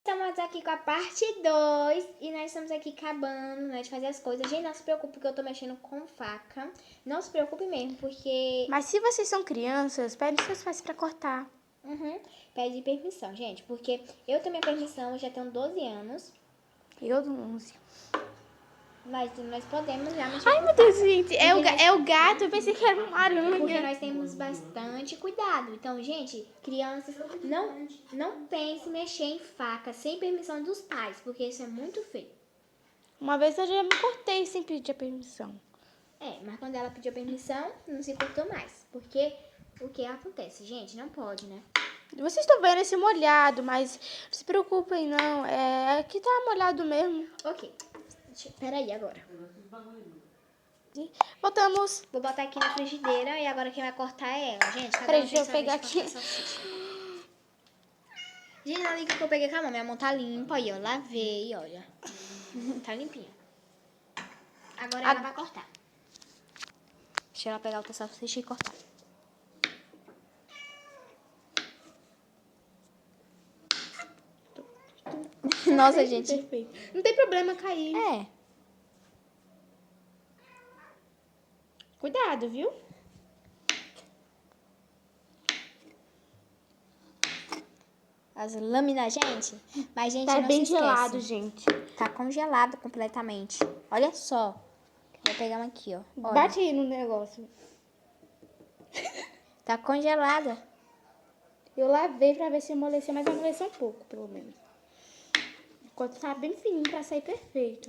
Estamos aqui com a parte 2 e nós estamos aqui acabando, né, de fazer as coisas. Gente, não se preocupe que eu tô mexendo com faca. Não se preocupe mesmo, porque... Mas se vocês são crianças, pedem seus pais pra cortar. Pede permissão, gente, porque eu tenho minha permissão, eu já tenho 12 anos. Eu dou 11. Mas nós podemos já mexer Ai, com meu Deus, faca. gente. É o gato, eu pensei que era uma aranha. Porque nós temos bastante cuidado. Então, gente, crianças, não pense em mexer em faca sem permissão dos pais, porque isso é muito feio. Uma vez eu já me cortei sem pedir a permissão. Mas quando ela pediu permissão, não se cortou mais. Porque o que acontece, gente? Não pode, né? Vocês estão vendo esse molhado, mas não se preocupem, não. É que tá molhado mesmo. Ok. Peraí, agora. Voltamos. Vou botar aqui na frigideira e agora quem vai cortar é ela, gente. Peraí, deixa eu pegar aqui. Gente, não liga que eu peguei com a mão. Minha mão tá limpa aí, ó. Lavei, olha. Tá limpinha. Agora ela vai cortar. Deixa ela pegar outra salsicha e cortar. Nossa, gente. Perfeito. Não tem problema cair. Cuidado, viu? As lâminas, gente. Mas, gente, Tá não bem se esquece. gelado, gente. Tá congelado completamente. Olha só. Vou pegar uma aqui, ó. Olha. Bate aí no negócio. Tá congelada. Eu lavei pra ver se amoleceu, mas amoleceu um pouco, pelo menos. Enquanto tá bem fininho pra sair perfeito.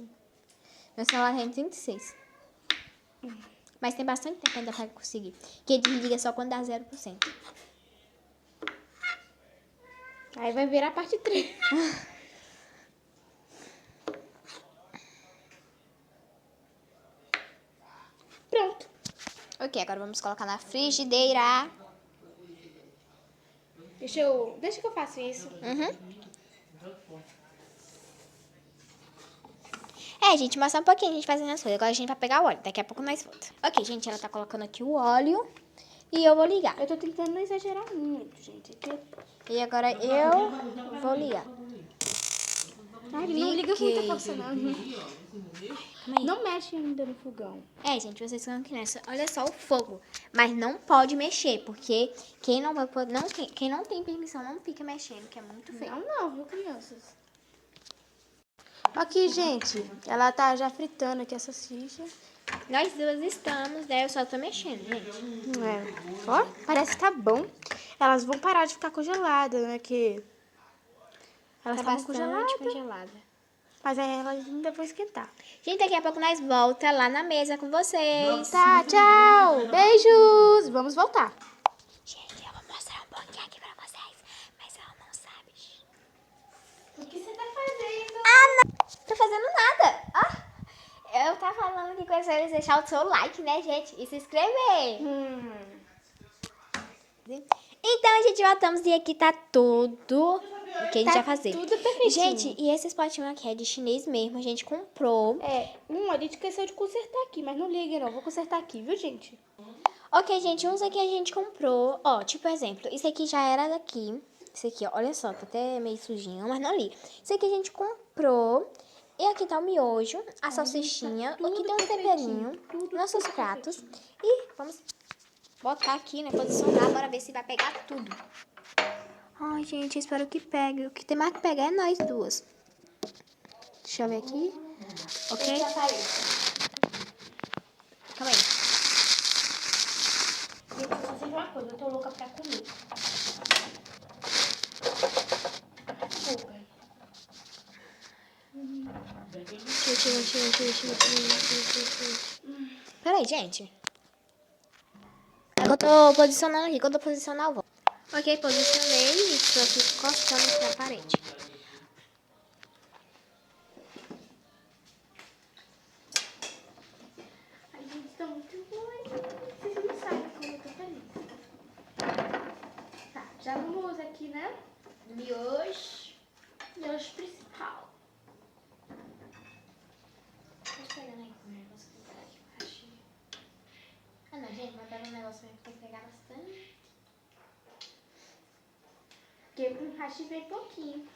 Meu celular tem 36. Mas tem bastante tempo ainda pra conseguir. Que ele desliga só quando dá 0%. Aí vai virar a parte 3. Pronto. Ok, agora vamos colocar na frigideira. Deixa que eu faço isso. Gente, mas só um pouquinho a gente fazendo as coisas. Agora a gente vai pegar o óleo. Daqui a pouco nós voltamos. Ok, gente, ela tá colocando aqui o óleo. E eu vou ligar. Eu tô tentando não exagerar muito, gente. E agora eu vou ligar. Ai, não liga com muita força, não. Calma aí. Não mexe ainda no fogão. Gente, vocês são crianças. Olha só o fogo. Mas não pode mexer, porque quem não tem permissão não fica mexendo, que é muito feio. Não, viu, crianças? Aqui, gente, ela tá já fritando aqui a salsicha. Nós duas estamos, né? Eu só tô mexendo, gente. Ó, parece que tá bom. Elas vão parar de ficar congeladas, né? Que elas Tá estavam congeladas. congelada. Mas aí elas ainda vão esquentar. Gente, daqui a pouco nós volta lá na mesa com vocês. Tá, tchau. Beijos. Vamos voltar. Gente, eu vou mostrar um pouquinho aqui pra vocês, mas ela não sabe. O que você tá fazendo? Não tô fazendo nada. Eu tava falando aqui com vocês deixar o seu like, né, gente? E se inscrever. Então, a gente voltamos e aqui tá tudo o que a gente vai fazer. Tudo perfeitinho. Gente, e esses potinhos aqui é de chinês mesmo, a gente comprou. A gente esqueceu de consertar aqui, mas não liga não. Vou consertar aqui, viu, gente? Ok, gente, uns aqui a gente comprou. Ó, tipo exemplo, isso aqui já era daqui. Isso aqui, ó, olha só, tá até meio sujinho, mas não liga. Isso aqui a gente comprou. E aqui tá o miojo, a salsichinha. Aqui tem um temperinho, nossos pratos. E vamos botar aqui, né, posicionar, bora ver se vai pegar tudo. Ai, gente, espero que pegue. O que tem mais que pegar é nós duas. Deixa eu ver aqui. Ok? Calma aí. Gente, eu vou fazer uma coisa. Eu tô louca pra comer. Desculpa. Peraí, gente. Eu tô posicionando aqui. Quando eu posicionar, eu volto. Ok, posicionei e estou aqui encostando aqui na parede. Ai, gente, tá muito bom. Vocês não sabem como eu tô feliz. Tá, já vamos aqui, né? Miojo principal. Não, gente, mas pega um negócio aí que tem que pegar bastante. Porque com hashi vem pouquinho.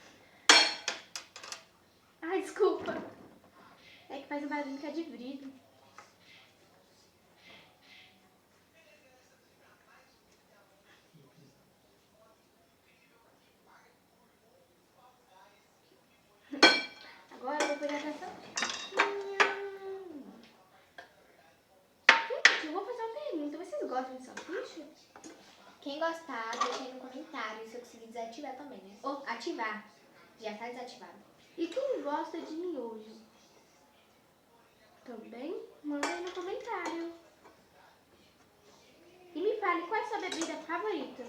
desculpa. É que faz um barulho que é de vidro. Agora eu vou pegar essa salsichinha. Gente, eu vou fazer uma pergunta. Vocês gostam de salsicha? Quem gostar, deixa aí no comentário se eu conseguir desativar também, né? Ou ativar. Já tá desativado. E quem gosta de miojo? Também manda aí no comentário. E me fale qual é a sua bebida favorita.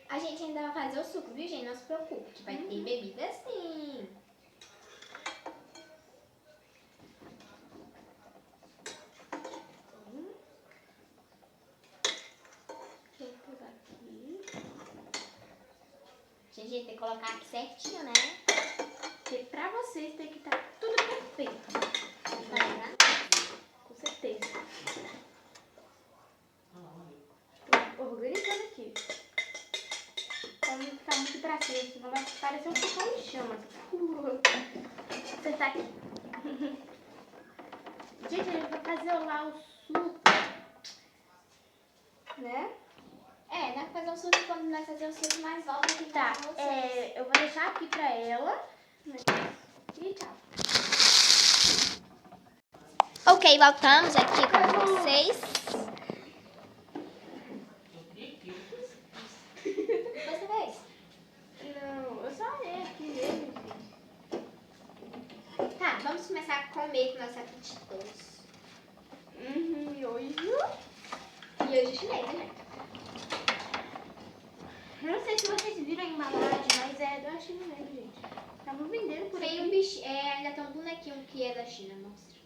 A gente ainda vai fazer o suco, viu, gente? Não se preocupe, que vai ter bebida sim. Deixa eu pegar aqui. Gente, a gente tem que colocar aqui certinho, né? Porque pra vocês tem que estar tudo perfeito. Com certeza. Tô organizando aqui. Pra não ficar muito pra cima, senão vai parecer um fogão em chamas. Você tá aqui. Gente, a gente vai fazer lá o suco. Né? É, dá pra fazer um suco quando nós fazer o suco mais volta aqui Tá, pra vocês. eu vou deixar aqui pra ela. E tchau. Ok, voltamos aqui com vocês. Você fez? Não, eu só olhei aqui mesmo. Tá, vamos começar a comer com nossa apetitoso. Miojo. E hoje chinês, né? Eu não sei se vocês viram a embalagem, mas é da China mesmo, gente. Estavam vendendo por Tem aí. um bicho, ainda tem um bonequinho que é da China, mostra.